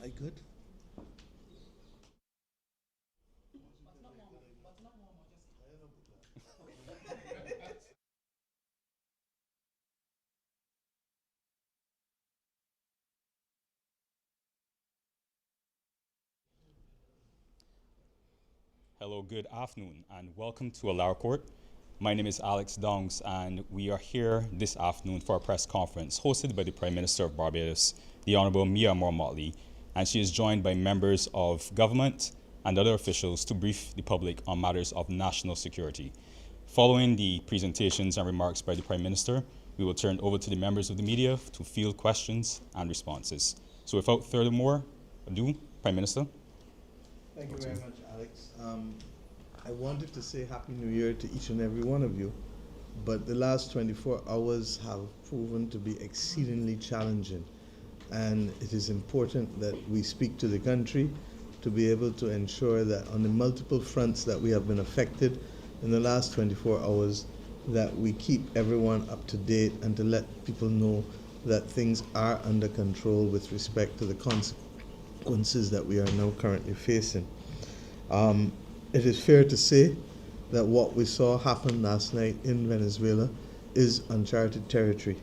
I good? Hello, good afternoon, and welcome to Alara Court. My name is Alex Dongs, and we are here this afternoon for a press conference hosted by the Prime Minister of Barbados, the Honorable Mia Motley, and she is joined by members of government and other officials to brief the public on matters of national security. Following the presentations and remarks by the Prime Minister, we will turn over to the members of the media to field questions and responses. So without further ado, Prime Minister. Thank you very much, Alex. I wanted to say Happy New Year to each and every one of you, but the last 24 hours have proven to be exceedingly challenging, and it is important that we speak to the country to be able to ensure that on the multiple fronts that we have been affected in the last 24 hours, that we keep everyone up to date and to let people know that things are under control with respect to the consequences that we are now currently facing. It is fair to say that what we saw happen last night in Venezuela is uncharted territory.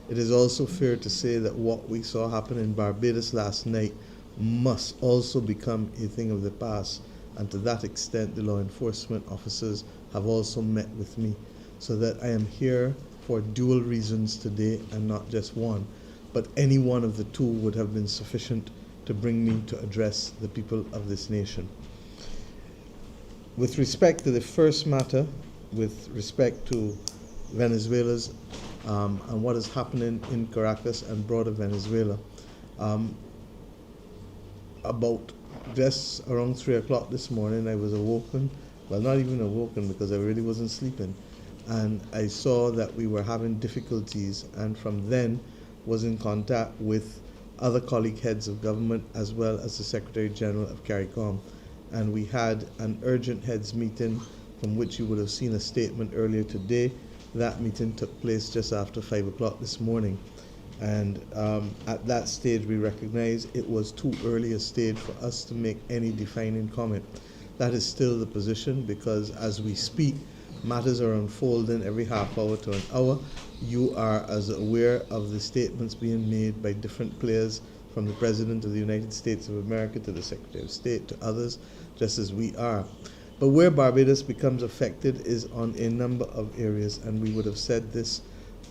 It is also fair to say that what we saw happen in Barbados last night must also become a thing of the past, and to that extent the law enforcement officers have also met with me, so that I am here for dual reasons today and not just one, but any one of the two would have been sufficient to bring me to address the people of this nation. With respect to the first matter, with respect to Venezuela's and what is happening in Caracas and broader Venezuela, about just around 3 o'clock this morning, I was awoken, well, not even awoken because I really wasn't sleeping, and I saw that we were having difficulties, and from then was in contact with other colleague heads of government as well as the Secretary General of CARICOM. And we had an urgent heads meeting from which you would have seen a statement earlier today. That meeting took place just after 5 o'clock this morning. And at that stage we recognized it was too early a stage for us to make any defining comment. That is still the position, because as we speak, matters are unfolding every half hour to an hour. You are as aware of the statements being made by different players, from the President of the United States of America to the Secretary of State to others, just as we are. But where Barbados becomes affected is on a number of areas, and we would have said this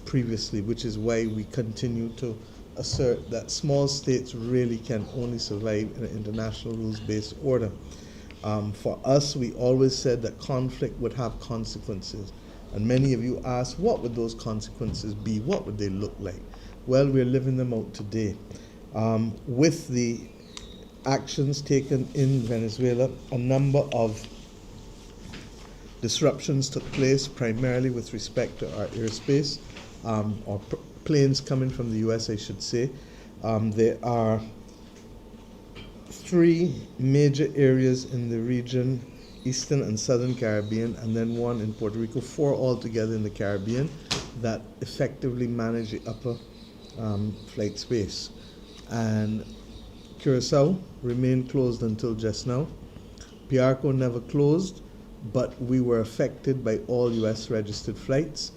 previously, which is why we continue to assert that small states really can only survive in an international rules-based order. For us, we always said that conflict would have consequences. And many of you asked, what would those consequences be? What would they look like? Well, we're living them out today. With the actions taken in Venezuela, a number of disruptions took place, primarily with respect to our airspace, or planes coming from the US, I should say. There are three major areas in the region, Eastern and Southern Caribbean, and then one in Puerto Rico, four altogether in the Caribbean, that effectively manage the upper flight space. And Curacao remained closed until just now. Piarco never closed, but we were affected by all US registered flights.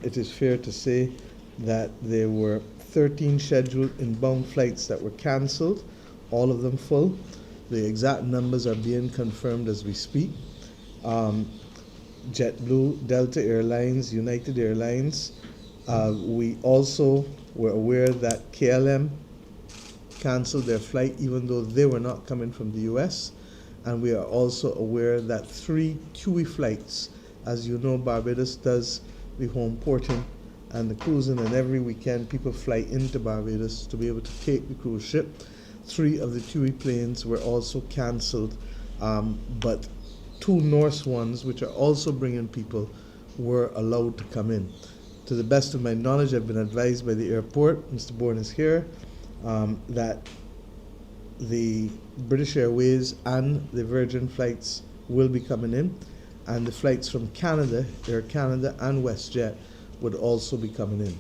It is fair to say that there were 13 scheduled inbound flights that were canceled, all of them full. The exact numbers are being confirmed as we speak. JetBlue, Delta Airlines, United Airlines. We also were aware that KLM canceled their flight even though they were not coming from the US. And we are also aware that 3 TUI flights, as you know, Barbados does the home porting and the cruising, and every weekend people fly into Barbados to be able to take the cruise ship. 3 of the TUI planes were also canceled, but 2 Norse ones, which are also bringing people, were allowed to come in. To the best of my knowledge, I've been advised by the airport, Mr. Bourne is here, that the British Airways and the Virgin flights will be coming in, and the flights from Canada, Air Canada and WestJet, would also be coming in.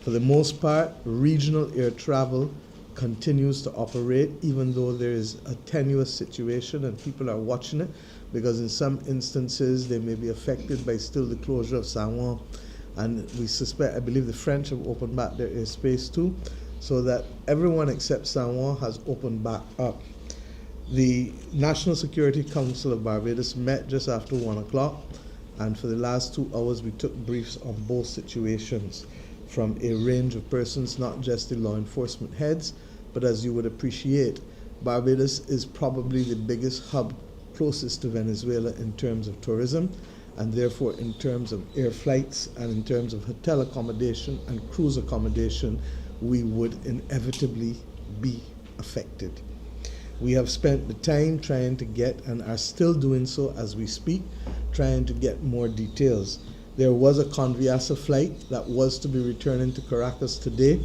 For the most part, regional air travel continues to operate, even though there is a tenuous situation and people are watching it, because in some instances they may be affected by still the closure of San Juan. And we suspect, I believe the French have opened back their airspace too, so that everyone except San Juan has opened back up. The National Security Council of Barbados met just after 1 o'clock, and for the last 2 hours we took briefs on both situations from a range of persons, not just the law enforcement heads, but as you would appreciate, Barbados is probably the biggest hub closest to Venezuela in terms of tourism, and therefore in terms of air flights and in terms of hotel accommodation and cruise accommodation, we would inevitably be affected. We have spent the time trying to get, and are still doing so as we speak, trying to get more details. There was a Conviasa flight that was to be returning to Caracas today,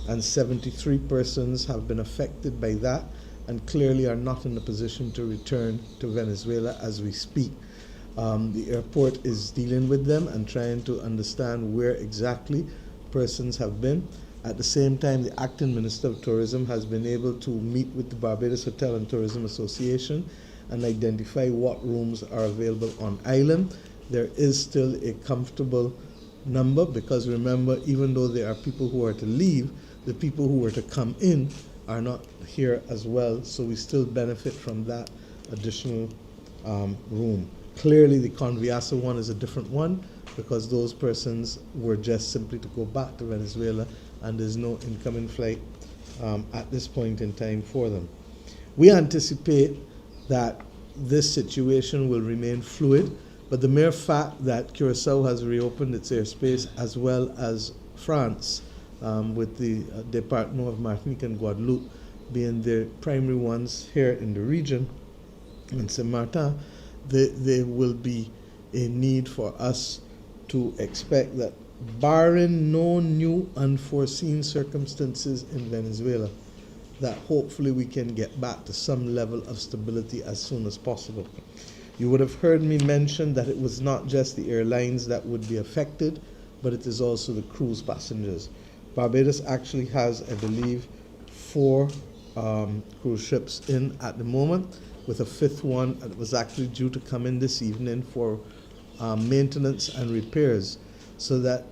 and 73 persons have been affected by that and clearly are not in a position to return to Venezuela as we speak. The airport is dealing with them and trying to understand where exactly persons have been. At the same time, the acting Minister of Tourism has been able to meet with the Barbados Hotel and Tourism Association and identify what rooms are available on island. There is still a comfortable number, because remember, even though there are people who are to leave, the people who were to come in are not here as well, so we still benefit from that additional room. Clearly the Conviasa one is a different one, because those persons were just simply to go back to Venezuela, and there's no incoming flight at this point in time for them. We anticipate that this situation will remain fluid, but the mere fact that Curacao has reopened its airspace, as well as France, with the Department of Martinique and Guadeloupe being the primary ones here in the region, and Saint Martin, there will be a need for us to expect that, barring no new unforeseen circumstances in Venezuela, that hopefully we can get back to some level of stability as soon as possible. You would have heard me mention that it was not just the airlines that would be affected, but it is also the cruise passengers. Barbados actually has, I believe, 4 cruise ships in at the moment, with a 5th one that was actually due to come in this evening for maintenance and repairs, so that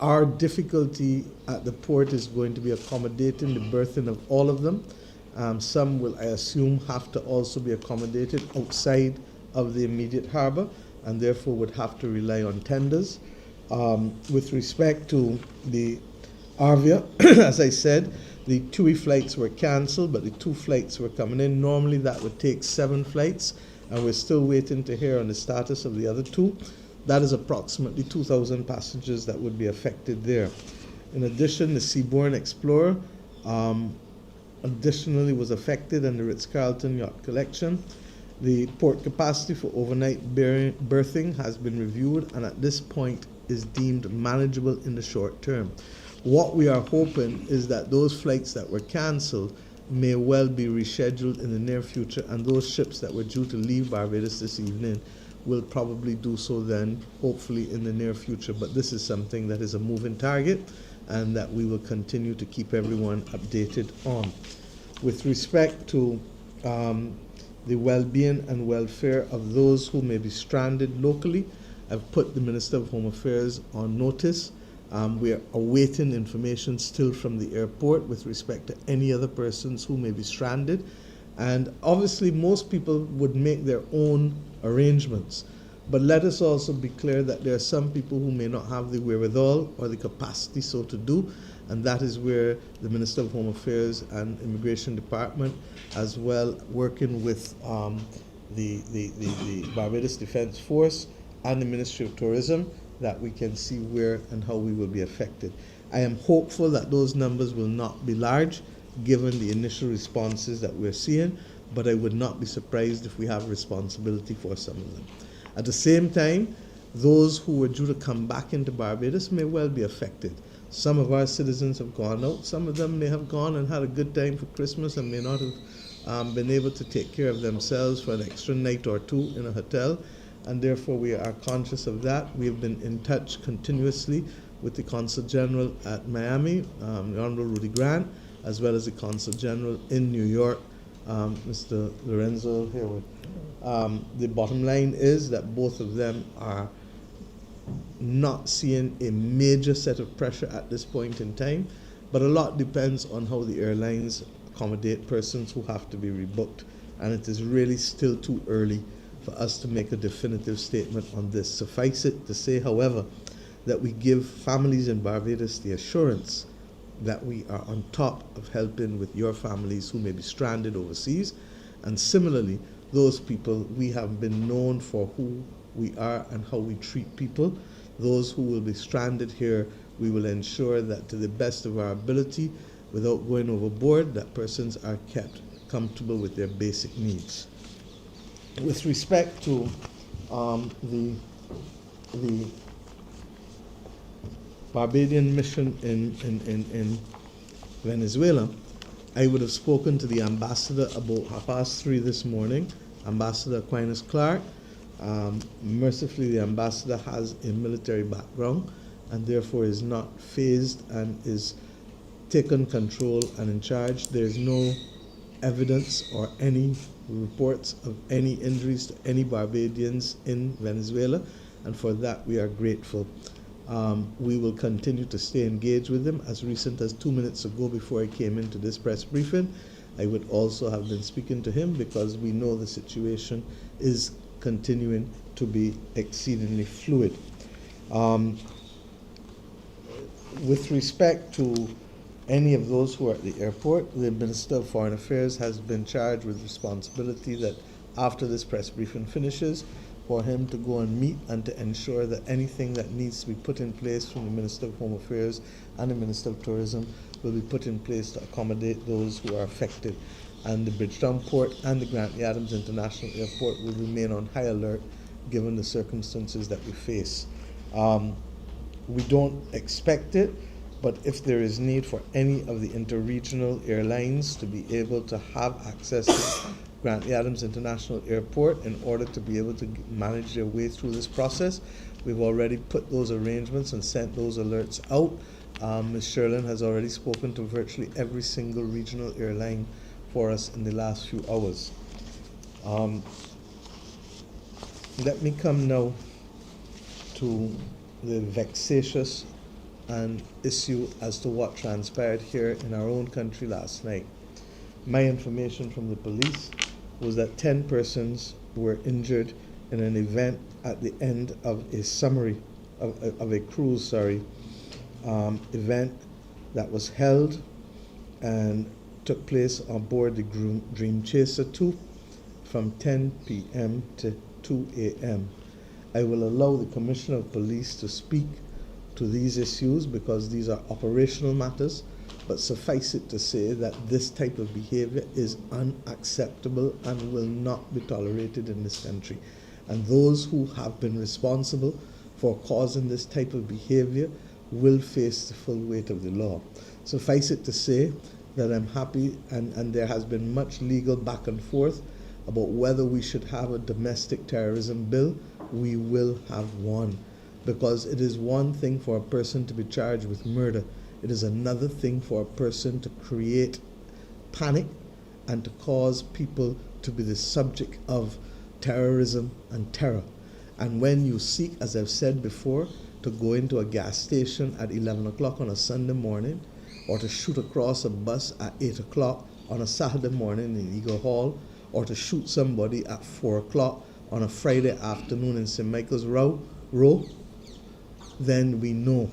our difficulty at the port is going to be accommodating the berthing of all of them. Some will, I assume, have to also be accommodated outside of the immediate harbor, and therefore would have to rely on tenders. With respect to the Arvia, as I said, the TUI flights were cancelled, but the 2 flights were coming in. Normally that would take 7 flights, and we're still waiting to hear on the status of the other 2. That is approximately 2,000 passengers that would be affected there. In addition, the Seabourn Explorer additionally was affected, and the Ritz-Carlton Yacht Collection. The port capacity for overnight berthing has been reviewed, and at this point is deemed manageable in the short term. What we are hoping is that those flights that were cancelled may well be rescheduled in the near future, and those ships that were due to leave Barbados this evening will probably do so then, hopefully in the near future. But this is something that is a moving target, and that we will continue to keep everyone updated on. With respect to the well-being and welfare of those who may be stranded locally, I've put the Minister of Home Affairs on notice. We are awaiting information still from the airport with respect to any other persons who may be stranded. And obviously most people would make their own arrangements. But let us also be clear that there are some people who may not have the wherewithal or the capacity so to do, and that is where the Minister of Home Affairs and Immigration Department, as well working with the Barbados Defense Force and the Ministry of Tourism, that we can see where and how we will be affected. I am hopeful that those numbers will not be large, given the initial responses that we're seeing, but I would not be surprised if we have responsibility for some of them. At the same time, those who were due to come back into Barbados may well be affected. Some of our citizens have gone out. Some of them may have gone and had a good time for Christmas and may not have been able to take care of themselves for an extra night or 2 in a hotel, and therefore we are conscious of that. We have been in touch continuously with the Consul General at Miami, the Honorable Rudy Grant, as well as the Consul General in New York, Mr. Lorenzo Harewood. The bottom line is that both of them are not seeing a major set of pressure at this point in time, but a lot depends on how the airlines accommodate persons who have to be rebooked, and it is really still too early for us to make a definitive statement on this. Suffice it to say, however, that we give families in Barbados the assurance that we are on top of helping with your families who may be stranded overseas, and similarly, those people, we have been known for who we are and how we treat people. Those who will be stranded here, we will ensure that to the best of our ability, without going overboard, that persons are kept comfortable with their basic needs. With respect to the Barbadian mission in Venezuela, I would have spoken to the ambassador about 3:30 this morning, Ambassador Aquinas Clark. Mercifully, the ambassador has a military background and therefore is not phased and is taken control and in charge. There is no evidence or any reports of any injuries to any Barbadians in Venezuela, and for that we are grateful. We will continue to stay engaged with them. As recent as 2 minutes ago, before I came into this press briefing, I would also have been speaking to him because we know the situation is continuing to be exceedingly fluid. With respect to any of those who are at the airport, the Minister of Foreign Affairs has been charged with responsibility that after this press briefing finishes, for him to go and meet and to ensure that anything that needs to be put in place from the Minister of Home Affairs and the Minister of Tourism will be put in place to accommodate those who are affected. And the Bridgetown Port and the Grantley Adams International Airport will remain on high alert given the circumstances that we face. We don't expect it, but if there is need for any of the interregional airlines to be able to have access to Grantley Adams International Airport in order to be able to manage their way through this process, we've already put those arrangements and sent those alerts out. Ms. Sherlin has already spoken to virtually every single regional airline for us in the last few hours. Let me come now to the vexatious and issue as to what transpired here in our own country last night. My information from the police was that 10 persons were injured in an event at the end of a cruise event that was held and took place on board the Dream Chaser 2 from 10 p.m. to 2 a.m. I will allow the Commissioner of Police to speak to these issues because these are operational matters, but suffice it to say that this type of behavior is unacceptable and will not be tolerated in this country. And those who have been responsible for causing this type of behavior will face the full weight of the law. Suffice it to say that I'm happy, and there has been much legal back and forth about whether we should have a domestic terrorism bill. We will have one, because it is one thing for a person to be charged with murder. It is another thing for a person to create panic and to cause people to be the subject of terrorism and terror. And when you seek, as I've said before, to go into a gas station at 11 o'clock on a Sunday morning, or to shoot across a bus at 8 o'clock on a Saturday morning in Eagle Hall, or to shoot somebody at 4 o'clock on a Friday afternoon in St. Michael's Row, then we know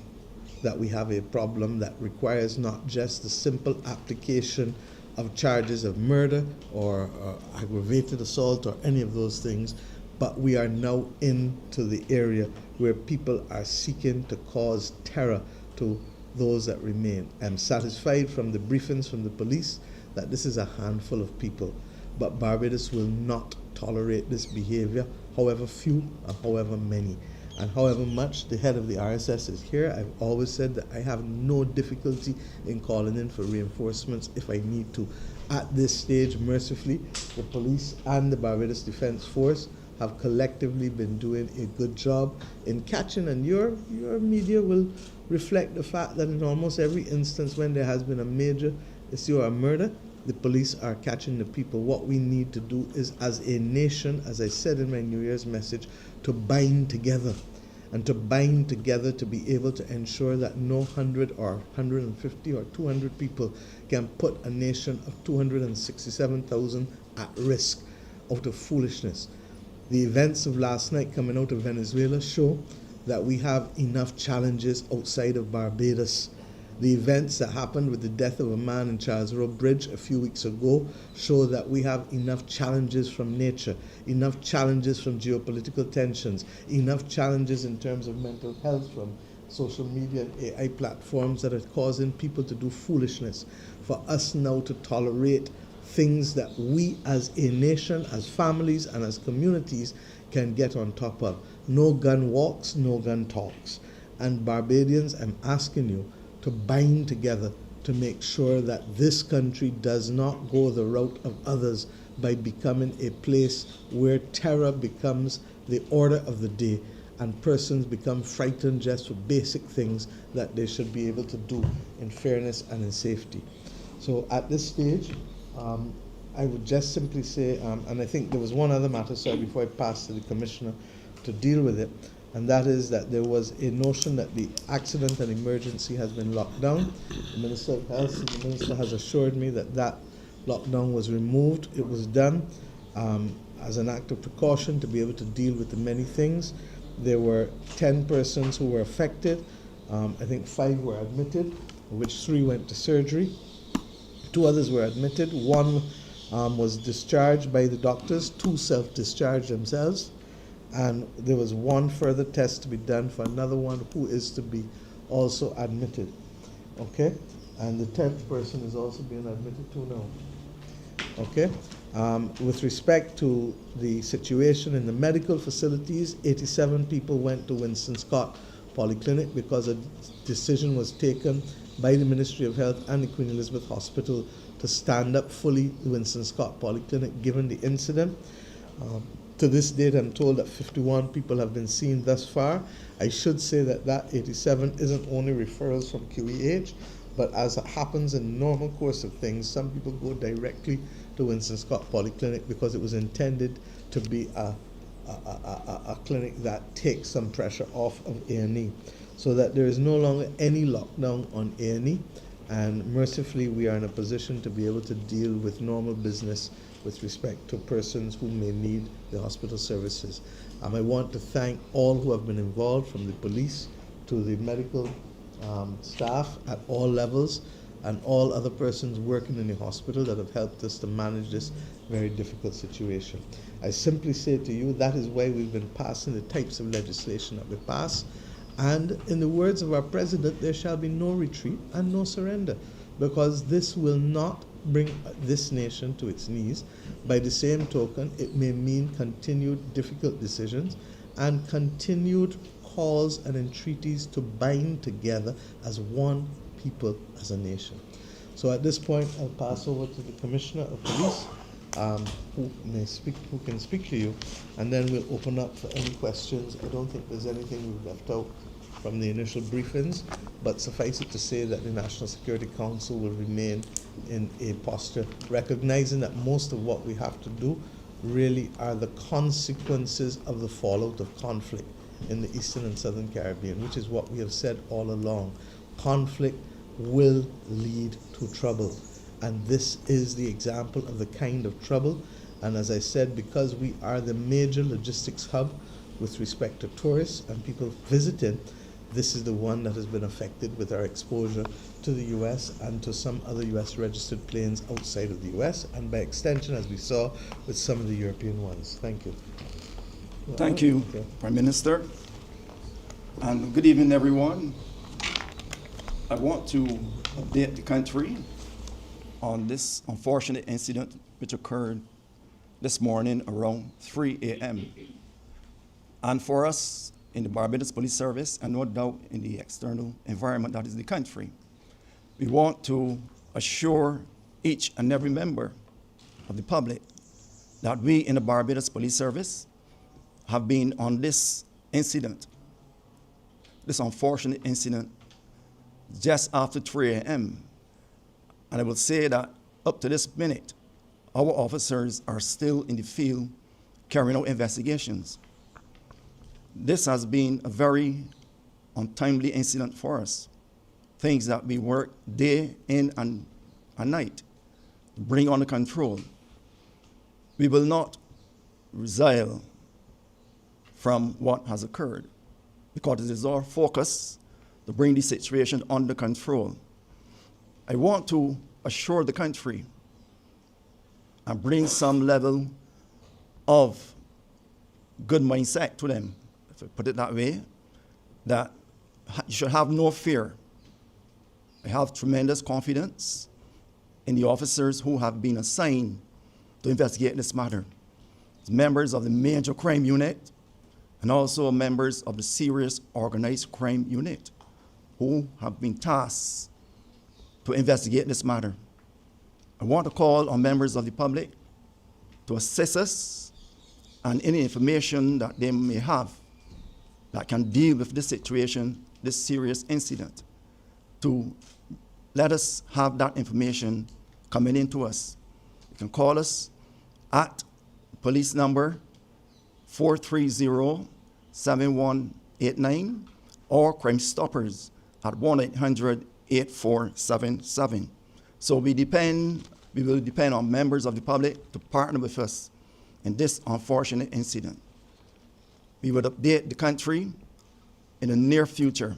that we have a problem that requires not just the simple application of charges of murder or aggravated assault or any of those things, but we are now into the area where people are seeking to cause terror to those that remain. I'm satisfied from the briefings from the police that this is a handful of people, but Barbados will not tolerate this behavior, however few or however many. And however much the head of the RSS is here, I've always said that I have no difficulty in calling in for reinforcements if I need to. At this stage, mercifully, the police and the Barbados Defense Force have collectively been doing a good job in catching, and your media will reflect the fact that in almost every instance when there has been a major issue of murder, the police are catching the people. What we need to do is, as a nation, as I said in my New Year's message, to bind together. And to bind together to be able to ensure that no 100 or 150 or 200 people can put a nation of 267,000 at risk out of foolishness. The events of last night coming out of Venezuela show that we have enough challenges outside of Barbados. The events that happened with the death of a man in Charles Road Bridge a few weeks ago show that we have enough challenges from nature, enough challenges from geopolitical tensions, enough challenges in terms of mental health from social media and AI platforms that are causing people to do foolishness. For us now to tolerate things that we as a nation, as families, and as communities can get on top of. No gun walks, no gun talks. And Barbadians, I'm asking you to bind together to make sure that this country does not go the route of others by becoming a place where terror becomes the order of the day and persons become frightened just for basic things that they should be able to do in fairness and in safety. So at this stage, I would just simply say, and I think there was one other matter, sorry, before I pass to the Commissioner to deal with it, and that is that there was a notion that the accident and emergency has been locked down. The Minister of Health and the Minister has assured me that that lockdown was removed. It was done as an act of precaution to be able to deal with the many things. There were 10 persons who were affected. I think 5 were admitted, of which 3 went to surgery. 2 others were admitted. 1 was discharged by the doctors. 2 self-discharged themselves. And there was 1 further test to be done for another one who is to be also admitted. Okay? And the 10th person is also being admitted too now. Okay? With respect to the situation in the medical facilities, 87 people went to Winston Scott Polyclinic because a decision was taken by the Ministry of Health and the Queen Elizabeth Hospital to stand up fully the Winston Scott Polyclinic given the incident. To this date, I'm told that 51 people have been seen thus far. I should say that that 87 isn't only referrals from QEH, but as it happens in the normal course of things, some people go directly to Winston Scott Polyclinic because it was intended to be a clinic that takes some pressure off of A&E, so that there is no longer any lockdown on A&E, and mercifully we are in a position to be able to deal with normal business with respect to persons who may need the hospital services. I want to thank all who have been involved, from the police to the medical staff at all levels, and all other persons working in the hospital that have helped us to manage this very difficult situation. I simply say to you, that is why we've been passing the types of legislation that we pass. And in the words of our president, there shall be no retreat and no surrender, because this will not bring this nation to its knees. By the same token, it may mean continued difficult decisions and continued calls and entreaties to bind together as one people, as a nation. So at this point, I'll pass over to the Commissioner of Police, who can speak to you, and then we'll open up for any questions. I don't think there's anything we've left out from the initial briefings, but suffice it to say that the National Security Council will remain in a posture, recognizing that most of what we have to do really are the consequences of the fallout of conflict in the Eastern and Southern Caribbean, which is what we have said all along. Conflict will lead to trouble, and this is the example of the kind of trouble. And as I said, because we are the major logistics hub with respect to tourists and people visiting, this is the one that has been affected with our exposure to the U.S. and to some other U.S. registered planes outside of the U.S., and by extension, as we saw, with some of the European ones. Thank you. Thank you, okay. Prime Minister. And good evening, everyone. I want to update the country on this unfortunate incident which occurred this morning around 3 a.m. And for us in the Barbados Police Service, and no doubt in the external environment that is the country, we want to assure each and every member of the public that we in the Barbados Police Service have been on this incident, this unfortunate incident, just after 3 a.m. And I will say that up to this minute, our officers are still in the field carrying out investigations. This has been a very untimely incident for us. Things that we work day in and night to bring under control. We will not resile from what has occurred because it is our focus to bring the situation under control. I want to assure the country and bring some level of good mindset to them, if I put it that way, that you should have no fear. I have tremendous confidence in the officers who have been assigned to investigate this matter. It's members of the Major Crime Unit and also members of the Serious Organized Crime Unit who have been tasked to investigate this matter. I want to call on members of the public to assist us and any information that they may have that can deal with this situation, this serious incident, to let us have that information coming into us. You can call us at police number 430-7189 or Crime Stoppers at 1-800-8477. So we will depend on members of the public to partner with us in this unfortunate incident. We would update the country in the near future.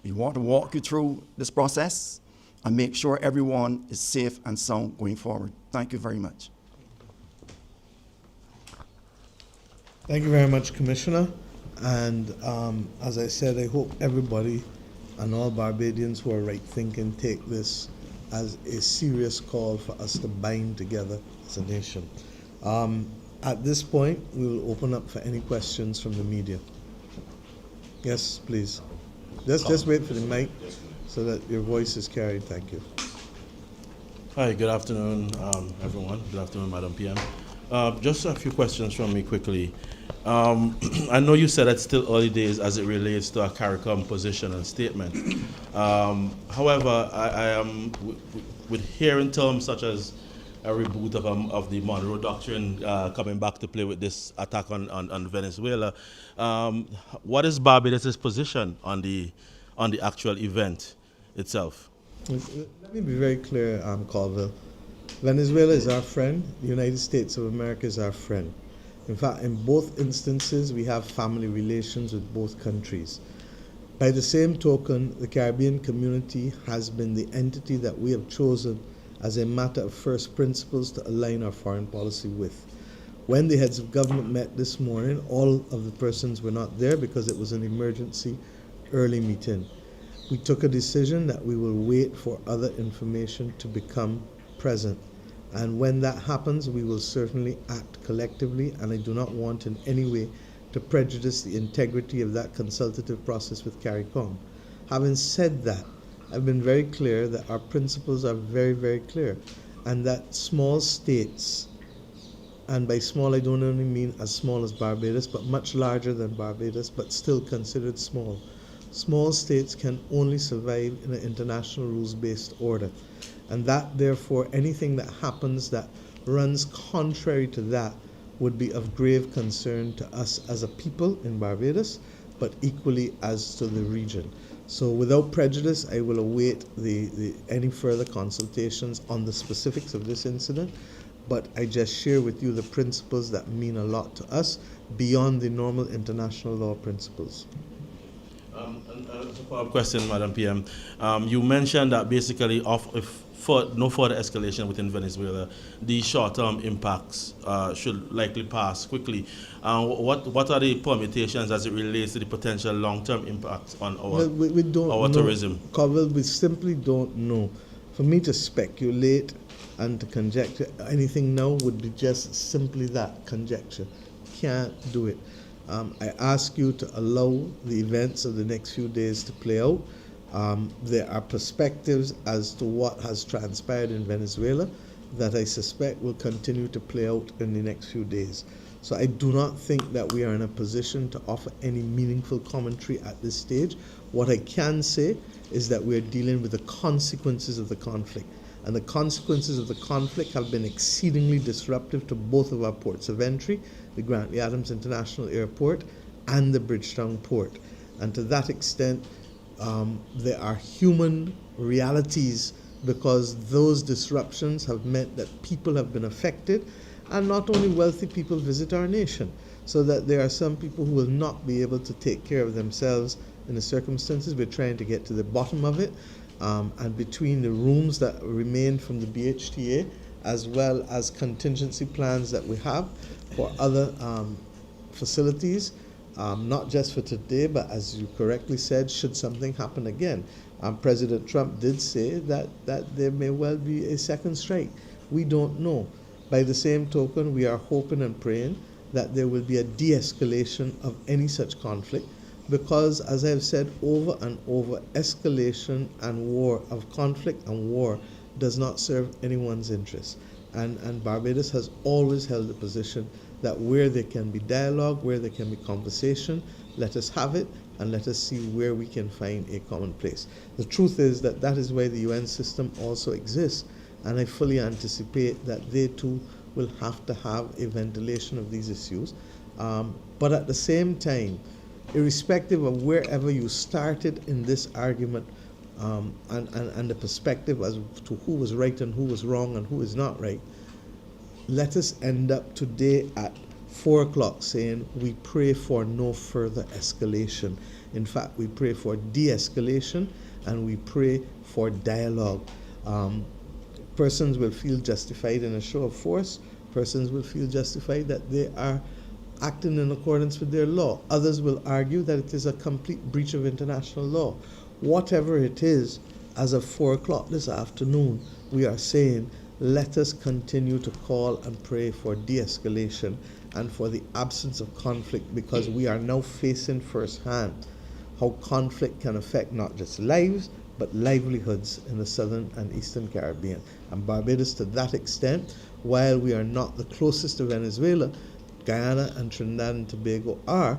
We want to walk you through this process and make sure everyone is safe and sound going forward. Thank you very much. Thank you very much, Commissioner. And as I said, I hope everybody and all Barbadians who are right-thinking take this as a serious call for us to bind together as a nation. At this point, we will open up for any questions from the media. Yes, please. Just wait for the mic so that your voice is carried. Thank you. Hi, good afternoon, everyone. Good afternoon, Madam PM. Just a few questions from me quickly. I know you said it's still early days as it relates to a CARICOM position and statement. However, I am with hearing terms such as a reboot of the Monroe Doctrine coming back to play with this attack on Venezuela. What is Barbados' position on the actual event itself? Let me be very clear, Colville. Venezuela is our friend. The United States of America is our friend. In fact, in both instances, we have family relations with both countries. By the same token, the Caribbean community has been the entity that we have chosen as a matter of first principles to align our foreign policy with. When the heads of government met this morning, all of the persons were not there because it was an emergency early meeting. We took a decision that we will wait for other information to become present. And when that happens, we will certainly act collectively, and I do not want in any way to prejudice the integrity of that consultative process with CARICOM. Having said that, I've been very clear that our principles are very, very clear, and that small states, and by small I don't only mean as small as Barbados, but much larger than Barbados, but still considered small. Small states can only survive in an international rules-based order. And that, therefore, anything that happens that runs contrary to that would be of grave concern to us as a people in Barbados, but equally as to the region. So without prejudice, I will await any further consultations on the specifics of this incident, but I just share with you the principles that mean a lot to us beyond the normal international law principles. And a follow-up question, Madam PM. You mentioned that basically no further escalation within Venezuela, the short-term impacts should likely pass quickly. What are the permutations as it relates to the potential long-term impacts on our tourism? Colville, we simply don't know. For me to speculate and to conjecture anything now would be just simply that, conjecture. Can't do it. I ask you to allow the events of the next few days to play out. There are perspectives as to what has transpired in Venezuela that I suspect will continue to play out in the next few days. So I do not think that we are in a position to offer any meaningful commentary at this stage. What I can say is that we are dealing with the consequences of the conflict. and the consequences of the conflict have been exceedingly disruptive to both of our ports of entry, the Grantley Adams International Airport and the Bridgetown Port. And to that extent, there are human realities because those disruptions have meant that people have been affected, and not only wealthy people visit our nation, so that there are some people who will not be able to take care of themselves in the circumstances. We're trying to get to the bottom of it, and between the rooms that remain from the BHTA, as well as contingency plans that we have for other facilities, not just for today, but as you correctly said, should something happen again. President Trump did say that there may well be a second strike. We don't know. By the same token, we are hoping and praying that there will be a de-escalation of any such conflict, because, as I've said over and over, escalation and war, of conflict and war, does not serve anyone's interests. And Barbados has always held the position that where there can be dialogue, where there can be conversation, let us have it, and let us see where we can find a common place. The truth is that that is why the UN system also exists, and I fully anticipate that they too will have to have a ventilation of these issues. But at the same time, irrespective of wherever you started in this argument, and the perspective as to who was right and who was wrong and who is not right, let us end up today at 4 o'clock saying we pray for no further escalation. In fact, we pray for de-escalation, and we pray for dialogue. Persons will feel justified in a show of force. Persons will feel justified that they are acting in accordance with their law. Others will argue that it is a complete breach of international law. Whatever it is, as of 4 o'clock this afternoon, we are saying, let us continue to call and pray for de-escalation and for the absence of conflict, because we are now facing firsthand how conflict can affect not just lives, but livelihoods in the southern and eastern Caribbean. And Barbados, to that extent, while we are not the closest to Venezuela, Guyana and Trinidad and Tobago are.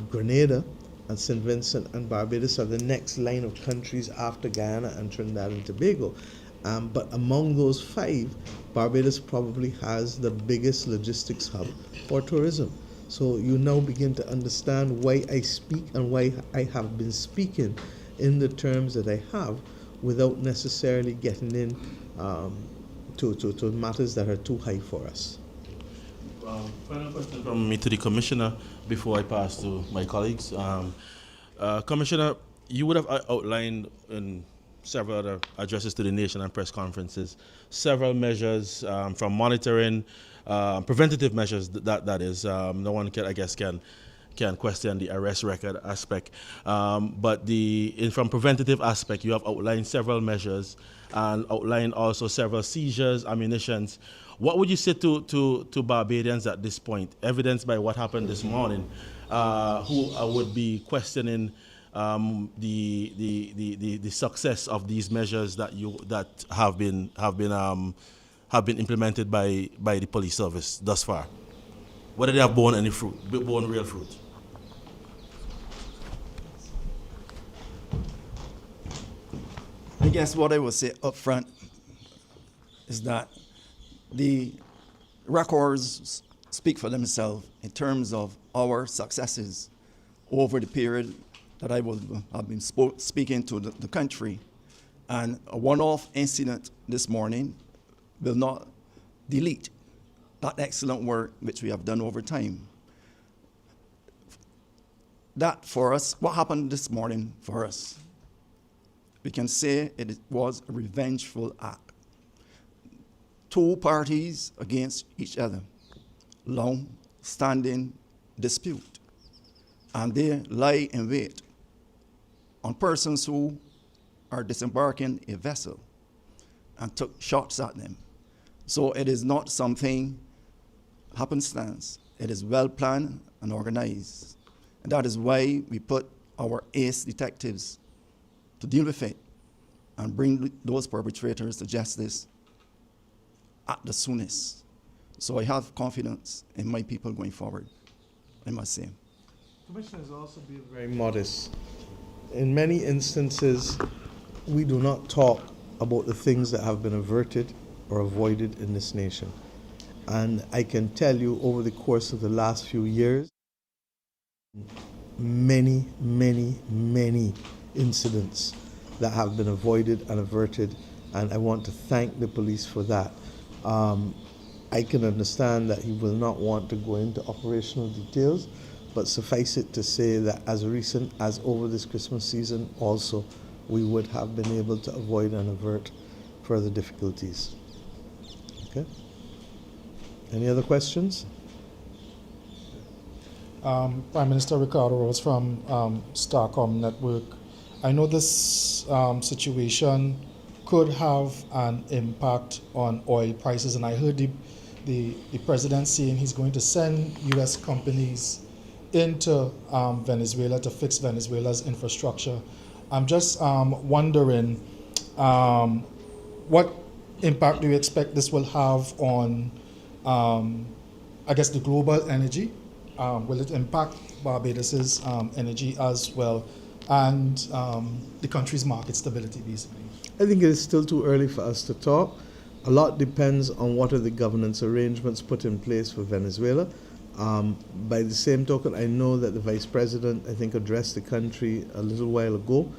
Grenada and St. Vincent and Barbados are the next line of countries after Guyana and Trinidad and Tobago. But among those 5, Barbados probably has the biggest logistics hub for tourism. So you now begin to understand why I speak and why I have been speaking in the terms that I have, without necessarily getting in to matters that are too high for us. Final question from me to the Commissioner before I pass to my colleagues. Commissioner, you would have outlined in several other addresses to the nation and press conferences several measures from monitoring, preventative measures, that is. No one can question the arrest record aspect. But from preventative aspect, you have outlined several measures and outlined also several seizures, ammunitions. What would you say to Barbadians at this point, evidenced by what happened this morning, who would be questioning the success of these measures that have been implemented by the police service thus far? Whether they have borne any fruit, borne real fruit? I guess what I would say up front is that the records speak for themselves in terms of our successes over the period that I have been speaking to the country. And a one-off incident this morning will not delete that excellent work which we have done over time. That for us, what happened this morning for us, we can say it was a revengeful act. 2 parties against each other, long-standing dispute, and they lie in wait on persons who are disembarking a vessel and took shots at them. So it is not something happenstance. It is well planned and organized. And that is why we put our ace detectives to deal with it and bring those perpetrators to justice at the soonest. So I have confidence in my people going forward, I must say. Commissioners also be very modest. In many instances, we do not talk about the things that have been averted or avoided in this nation. And I can tell you, over the course of the last few years, many, many, many incidents that have been avoided and averted, and I want to thank the police for that. I can understand that he will not want to go into operational details, but suffice it to say that as recent as over this Christmas season also, we would have been able to avoid and avert further difficulties. Okay? Any other questions? Prime Minister Ricardo Rose from Starcom Network. I know this situation could have an impact on oil prices, and I heard the president saying he's going to send U.S. companies into Venezuela to fix Venezuela's infrastructure. I'm just wondering what impact do you expect this will have on, I guess, the global energy? Will it impact Barbados's energy as well, and the country's market stability, basically? I think it is still too early for us to talk. A lot depends on what are the governance arrangements put in place for Venezuela. By the same token, I know that the Vice President, I think, addressed the country a little while ago.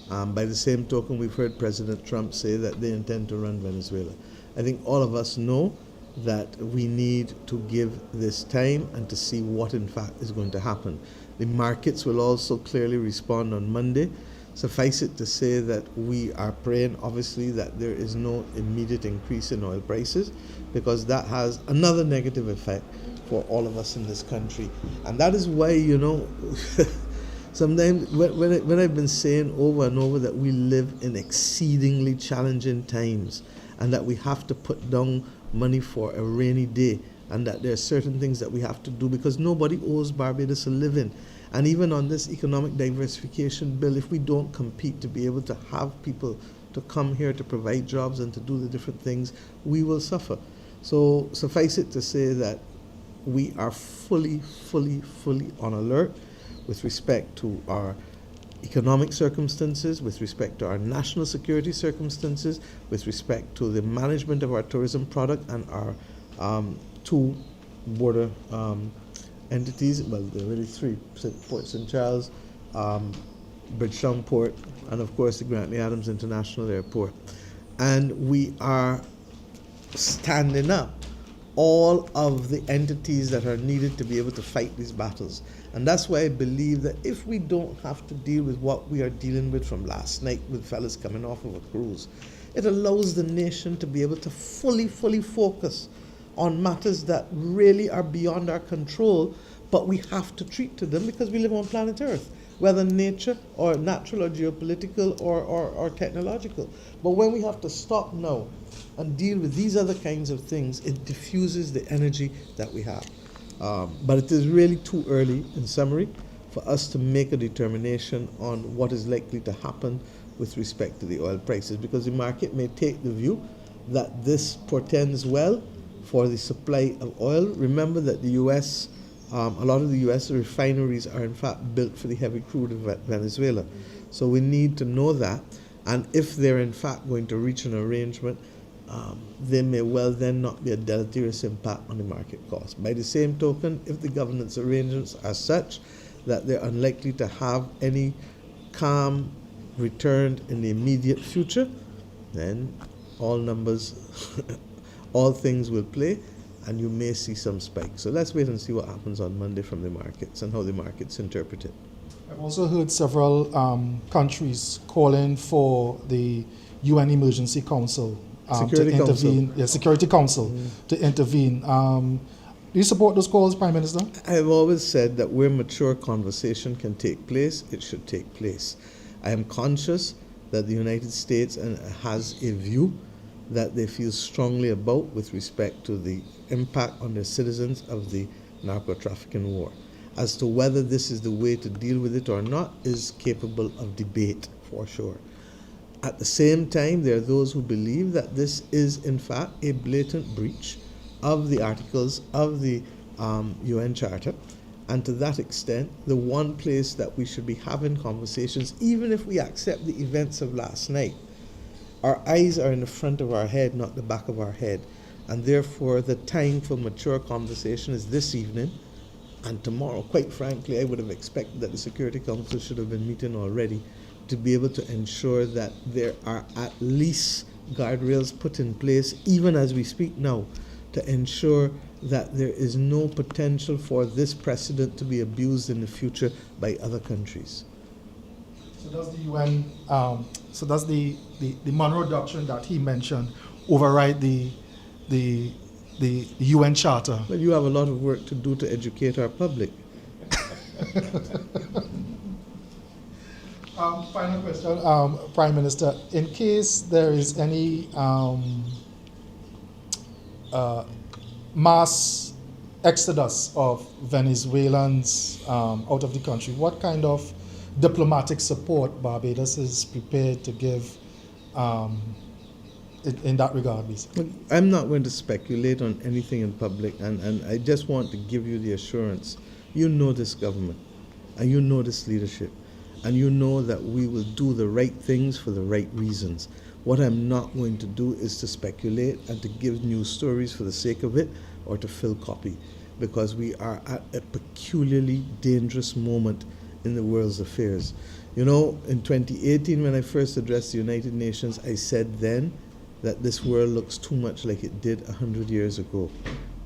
By the same token, we've heard President Trump say that they intend to run Venezuela. I think all of us know that we need to give this time and to see what in fact is going to happen. The markets will also clearly respond on Monday. Suffice it to say that we are praying, obviously, that there is no immediate increase in oil prices, because that has another negative effect for all of us in this country. And that is why, you know, sometimes when I've been saying over and over that we live in exceedingly challenging times and that we have to put down money for a rainy day, and that there are certain things that we have to do because nobody owes Barbados a living. And even on this economic diversification bill, if we don't compete to be able to have people to come here to provide jobs and to do the different things, we will suffer. So suffice it to say that we are fully on alert with respect to our economic circumstances, with respect to our national security circumstances, with respect to the management of our tourism product and our two border entities. Well, there are really three: Port St. Charles, Bridgetown Port, and of course the Grantley Adams International Airport. And we are standing up all of the entities that are needed to be able to fight these battles. And that's why I believe that if we don't have to deal with what we are dealing with from last night with fellas coming off of a cruise, it allows the nation to be able to fully focus on matters that really are beyond our control, but we have to treat to them because we live on planet Earth, whether nature or natural or geopolitical or technological. But when we have to stop now and deal with these other kinds of things, it diffuses the energy that we have. But it is really too early, in summary, for us to make a determination on what is likely to happen with respect to the oil prices, because the market may take the view that this portends well for the supply of oil. Remember that the U.S., a lot of the U.S. refineries are in fact built for the heavy crude of Venezuela. So we need to know that, and if they're in fact going to reach an arrangement, there may well then not be a deleterious impact on the market cost. By the same token, if the governance arrangements are such that they're unlikely to have any calm returned in the immediate future, then all numbers, all things will play, and you may see some spikes. So let's wait and see what happens on Monday from the markets and how the markets interpret it. I've also heard several countries calling for the UN Emergency Council Security to intervene. Council. Yeah, Security Council to intervene. Do you support those calls, Prime Minister? I've always said that where mature conversation can take place, it should take place. I am conscious that the United States has a view that they feel strongly about with respect to the impact on their citizens of the narco-trafficking war. As to whether this is the way to deal with it or not is capable of debate, for sure. At the same time, there are those who believe that this is, in fact, a blatant breach of the articles of the UN Charter. And to that extent, the one place that we should be having conversations, even if we accept the events of last night, Our eyes are in the front of our head, not the back of our head. And therefore, the time for mature conversation is this evening and tomorrow. Quite frankly, I would have expected that the Security Council should have been meeting already to be able to ensure that there are at least guardrails put in place, even as we speak now, to ensure that there is no potential for this precedent to be abused in the future by other countries. So does the UN, the Monroe Doctrine that he mentioned override the UN Charter? Well, you have a lot of work to do to educate our public. Final question, Prime Minister. In case there is any mass exodus of Venezuelans out of the country, what kind of diplomatic support Barbados is prepared to give in that regard, basically? I'm not going to speculate on anything in public, and I just want to give you the assurance. You know this government, and you know this leadership, and you know that we will do the right things for the right reasons. What I'm not going to do is to speculate and to give news stories for the sake of it or to fill copy, because we are at a peculiarly dangerous moment in the world's affairs. You know, in 2018, when I first addressed the United Nations, I said then that this world looks too much like it did 100 years ago.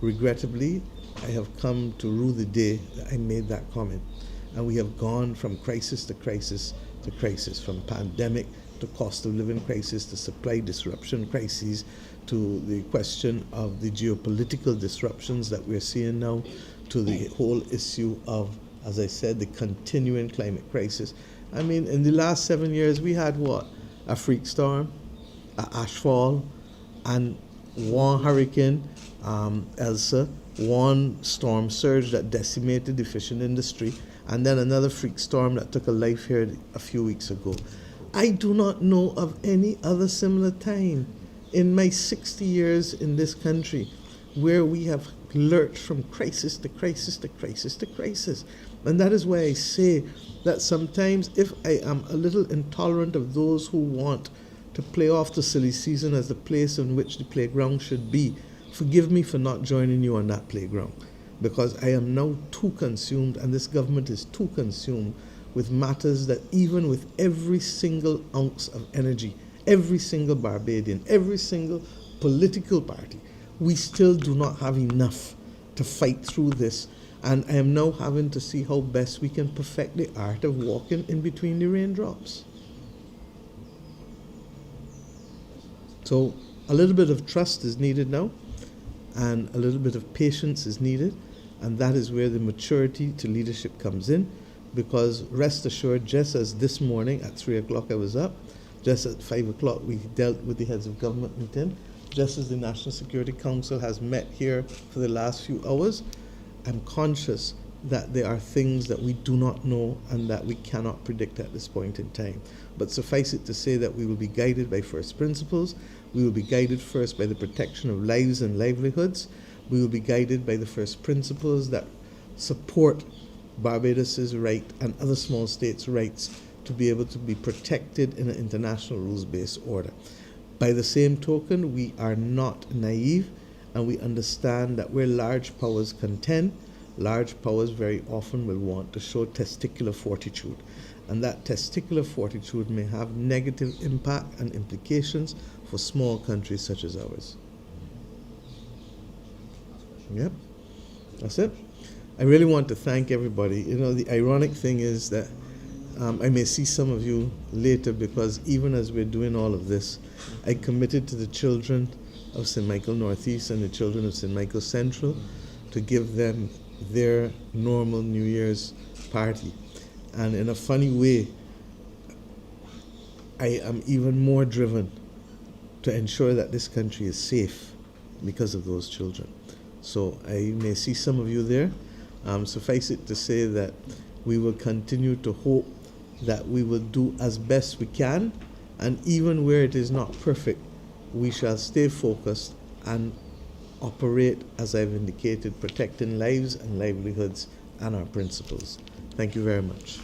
Regrettably, I have come to rue the day that I made that comment. And we have gone from crisis to crisis to crisis, from pandemic to cost of living crisis to supply disruption crises to the question of the geopolitical disruptions that we're seeing now, to the whole issue of, as I said, the continuing climate crisis. I mean, in the last 7 years, we had what? A freak storm, a ashfall, and one hurricane, Elsa, one storm surge that decimated the fishing industry, and then another freak storm that took a life here a few weeks ago. I do not know of any other similar time in my 60 years in this country where we have lurched from crisis to crisis to crisis to crisis. And that is why I say that sometimes if I am a little intolerant of those who want to play off the silly season as the place in which the playground should be, forgive me for not joining you on that playground, because I am now too consumed, and this government is too consumed with matters that even with every single ounce of energy, every single Barbadian, every single political party, we still do not have enough to fight through this. And I am now having to see how best we can perfect the art of walking in between the raindrops. So a little bit of trust is needed now, and a little bit of patience is needed, and that is where the maturity to leadership comes in, because rest assured, just as this morning at 3 o'clock I was up, just at 5 o'clock we dealt with the heads of government meeting, just as the National Security Council has met here for the last few hours, I'm conscious that there are things that we do not know and that we cannot predict at this point in time. But suffice it to say that we will be guided by first principles. We will be guided first by the protection of lives and livelihoods. We will be guided by the first principles that support Barbados' right and other small states' rights to be able to be protected in an international rules-based order. By the same token, we are not naive, and we understand that where large powers contend, large powers very often will want to show testicular fortitude. And that testicular fortitude may have negative impact and implications for small countries such as ours. Yep, that's it. I really want to thank everybody. You know, the ironic thing is that I may see some of you later, because even as we're doing all of this, I committed to the children of St. Michael Northeast and the children of St. Michael Central to give them their normal New Year's party. And in a funny way, I am even more driven to ensure that this country is safe because of those children. So I may see some of you there. Suffice it to say that we will continue to hope that we will do as best we can, and even where it is not perfect, we shall stay focused and operate, as I've indicated, protecting lives and livelihoods and our principles. Thank you very much.